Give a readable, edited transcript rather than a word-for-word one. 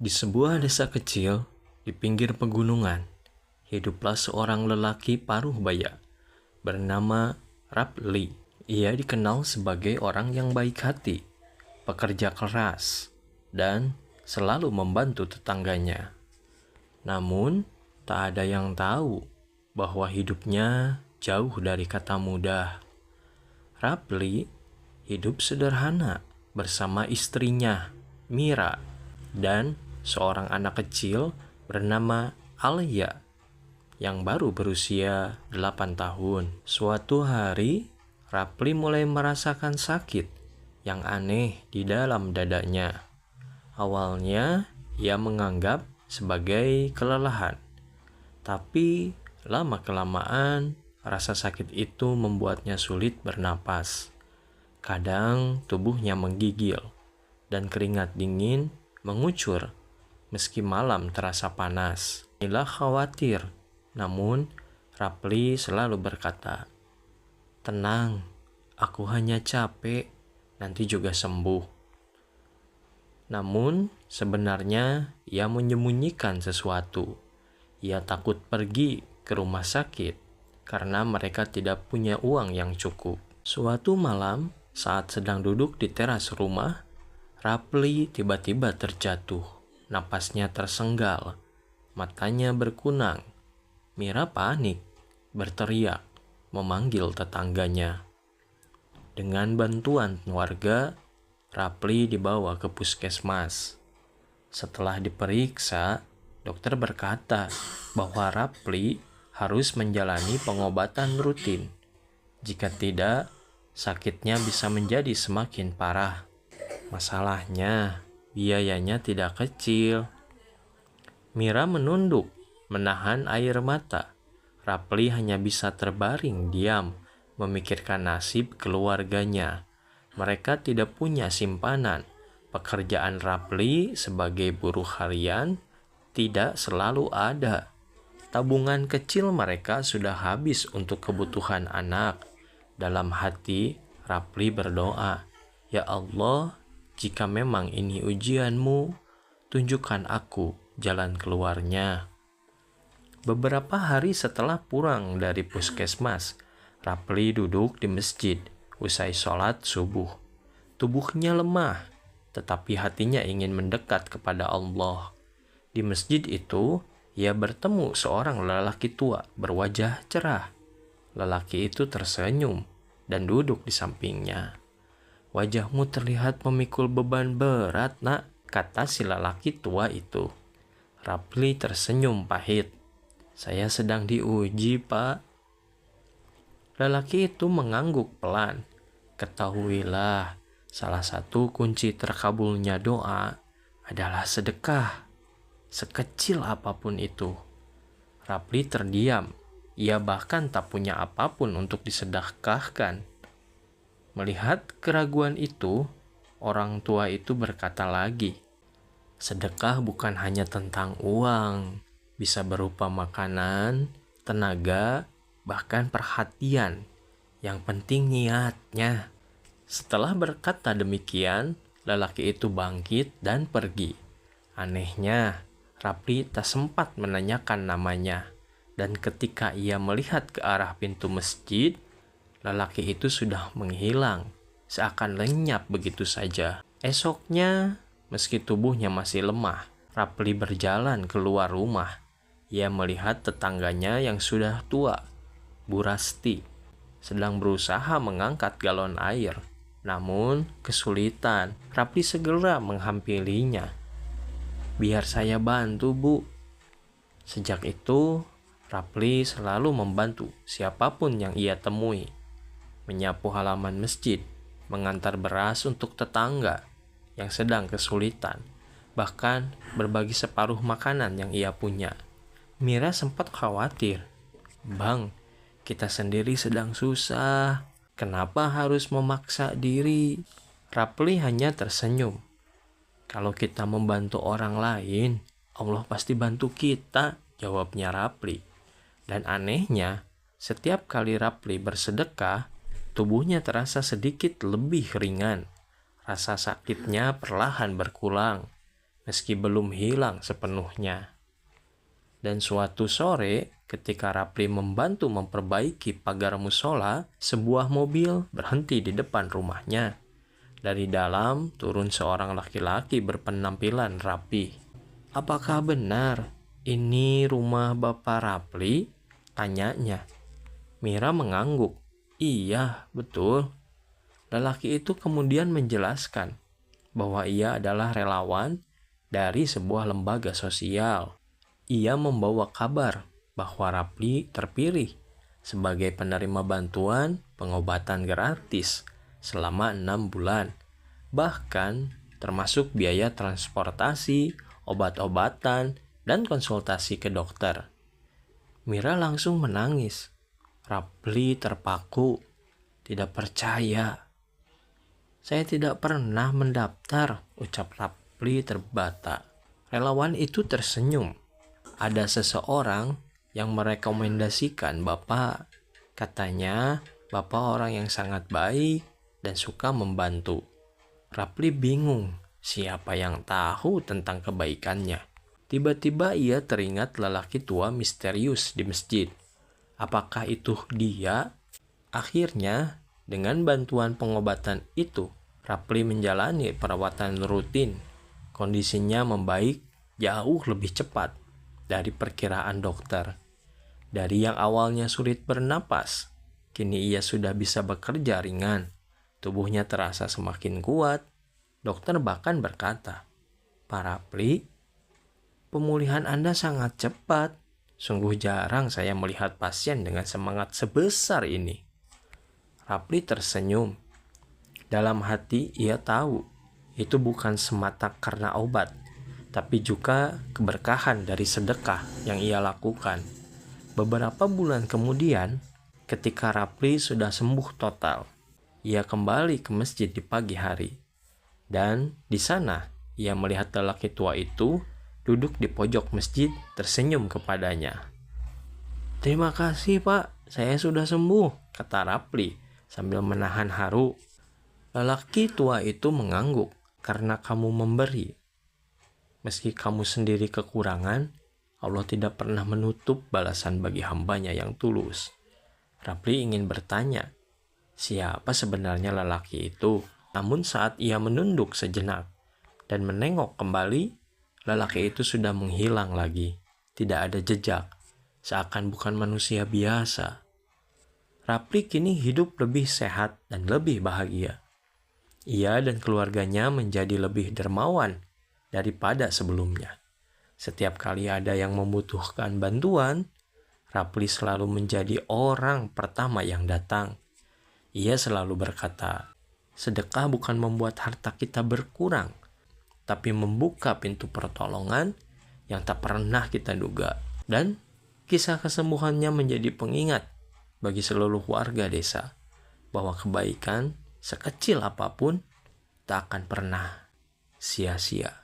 Di sebuah desa kecil di pinggir pegunungan, hiduplah seorang lelaki paruh baya bernama Rapli. Ia dikenal sebagai orang yang baik hati, pekerja keras, dan selalu membantu tetangganya. Namun, tak ada yang tahu bahwa hidupnya jauh dari kata mudah. Rapli hidup sederhana bersama istrinya, Mira, dan seorang anak kecil bernama Alia yang baru berusia 8 tahun. Suatu hari, Rapli mulai merasakan sakit yang aneh di dalam dadanya. Awalnya, ia menganggap sebagai kelelahan. Tapi, lama-kelamaan, rasa sakit itu membuatnya sulit bernapas. Kadang, tubuhnya menggigil, dan keringat dingin mengucur meski malam terasa panas. Inilah khawatir, namun Rapli selalu berkata, "Tenang, aku hanya capek, nanti juga sembuh." Namun, sebenarnya ia menyembunyikan sesuatu. Ia takut pergi ke rumah sakit karena mereka tidak punya uang yang cukup. Suatu malam, saat sedang duduk di teras rumah, Rapli tiba-tiba terjatuh. Napasnya tersenggal, matanya berkunang. Mira panik, berteriak, memanggil tetangganya. Dengan bantuan warga, Rapli dibawa ke puskesmas. Setelah diperiksa, dokter berkata bahwa Rapli harus menjalani pengobatan rutin. Jika tidak, sakitnya bisa menjadi semakin parah. Masalahnya, biayanya tidak kecil. Mira menunduk, menahan air mata. Rapli hanya bisa terbaring diam, memikirkan nasib keluarganya. Mereka tidak punya simpanan. Pekerjaan Rapli sebagai buruh harian tidak selalu ada. Tabungan kecil mereka sudah habis untuk kebutuhan anak. Dalam hati, Rapli berdoa, "Ya Allah, jika memang ini ujianmu, tunjukkan aku jalan keluarnya." Beberapa hari setelah pulang dari puskesmas, Rapli duduk di masjid usai sholat subuh. Tubuhnya lemah, tetapi hatinya ingin mendekat kepada Allah. Di masjid itu, ia bertemu seorang lelaki tua berwajah cerah. Lelaki itu tersenyum dan duduk di sampingnya. "Wajahmu terlihat memikul beban berat, nak," kata si lelaki tua itu. Rapli tersenyum pahit. "Saya sedang diuji, Pak." Lelaki itu mengangguk pelan. "Ketahuilah, salah satu kunci terkabulnya doa adalah sedekah, sekecil apapun itu." Rapli terdiam. Ia bahkan tak punya apapun untuk disedekahkan. Melihat keraguan itu, orang tua itu berkata lagi, "Sedekah bukan hanya tentang uang, bisa berupa makanan, tenaga, bahkan perhatian. Yang penting niatnya." Setelah berkata demikian, lelaki itu bangkit dan pergi. Anehnya, Rapli tak sempat menanyakan namanya. Dan ketika ia melihat ke arah pintu masjid, lelaki itu sudah menghilang, seakan lenyap begitu saja. Esoknya, meski tubuhnya masih lemah, Rapli berjalan keluar rumah. Ia melihat tetangganya yang sudah tua, Bu Rasti, sedang berusaha mengangkat galon air. Namun, kesulitan. Rapli segera menghampirinya. "Biar saya bantu, Bu." Sejak itu, Rapli selalu membantu siapapun yang ia temui. Menyapu halaman masjid, mengantar beras untuk tetangga yang sedang kesulitan, bahkan berbagi separuh makanan yang ia punya. Mira sempat khawatir. "Bang, kita sendiri sedang susah. Kenapa harus memaksa diri?" Rapli hanya tersenyum. "Kalau kita membantu orang lain, Allah pasti bantu kita," jawabnya Rapli. Dan anehnya, setiap kali Rapli bersedekah, tubuhnya terasa sedikit lebih ringan. Rasa sakitnya perlahan berkurang. meski belum hilang sepenuhnya. Dan suatu sore, ketika Rapli membantu memperbaiki pagar musola, sebuah mobil berhenti di depan rumahnya. Dari dalam turun seorang laki-laki berpenampilan rapi. "Apakah benar ini rumah Bapak Rapli?" tanyanya. Mira mengangguk. "Iya, betul." Lelaki itu kemudian menjelaskan bahwa ia adalah relawan dari sebuah lembaga sosial. Ia membawa kabar bahwa Rapli terpilih sebagai penerima bantuan pengobatan gratis selama 6 bulan. Bahkan termasuk biaya transportasi, obat-obatan, dan konsultasi ke dokter. Mira langsung menangis. Rapli terpaku, tidak percaya. "Saya tidak pernah mendaftar," ucap Rapli terbata. Relawan itu tersenyum. "Ada seseorang yang merekomendasikan Bapak. Katanya Bapak orang yang sangat baik dan suka membantu." Rapli bingung, siapa yang tahu tentang kebaikannya. Tiba-tiba ia teringat lelaki tua misterius di masjid. Apakah itu dia? Akhirnya, dengan bantuan pengobatan itu, Rapli menjalani perawatan rutin. Kondisinya membaik jauh lebih cepat dari perkiraan dokter. Dari yang awalnya sulit bernapas, kini ia sudah bisa bekerja ringan. Tubuhnya terasa semakin kuat. Dokter bahkan berkata, "Pak Rapli, pemulihan Anda sangat cepat. Sungguh jarang saya melihat pasien dengan semangat sebesar ini." Rapli tersenyum. Dalam hati ia tahu itu bukan semata karena obat, tapi juga keberkahan dari sedekah yang ia lakukan. Beberapa bulan kemudian, ketika Rapli sudah sembuh total, ia kembali ke masjid di pagi hari. Dan di sana, ia melihat lelaki tua itu duduk di pojok masjid tersenyum kepadanya. "Terima kasih, Pak, saya sudah sembuh," kata Rapli sambil menahan haru. Lelaki tua itu mengangguk, "Karena kamu memberi. Meski kamu sendiri kekurangan, Allah tidak pernah menutup balasan bagi hambanya yang tulus." Rapli ingin bertanya, siapa sebenarnya lelaki itu? Namun saat ia menunduk sejenak dan menengok kembali, lelaki itu sudah menghilang lagi. Tidak ada jejak, seakan bukan manusia biasa. Rapli kini hidup lebih sehat dan lebih bahagia. Ia dan keluarganya menjadi lebih dermawan daripada sebelumnya. Setiap kali ada yang membutuhkan bantuan, Rapli selalu menjadi orang pertama yang datang. Ia selalu berkata, sedekah bukan membuat harta kita berkurang, tapi membuka pintu pertolongan yang tak pernah kita duga. Dan kisah kesembuhannya menjadi pengingat bagi seluruh warga desa bahwa kebaikan sekecil apapun tak akan pernah sia-sia.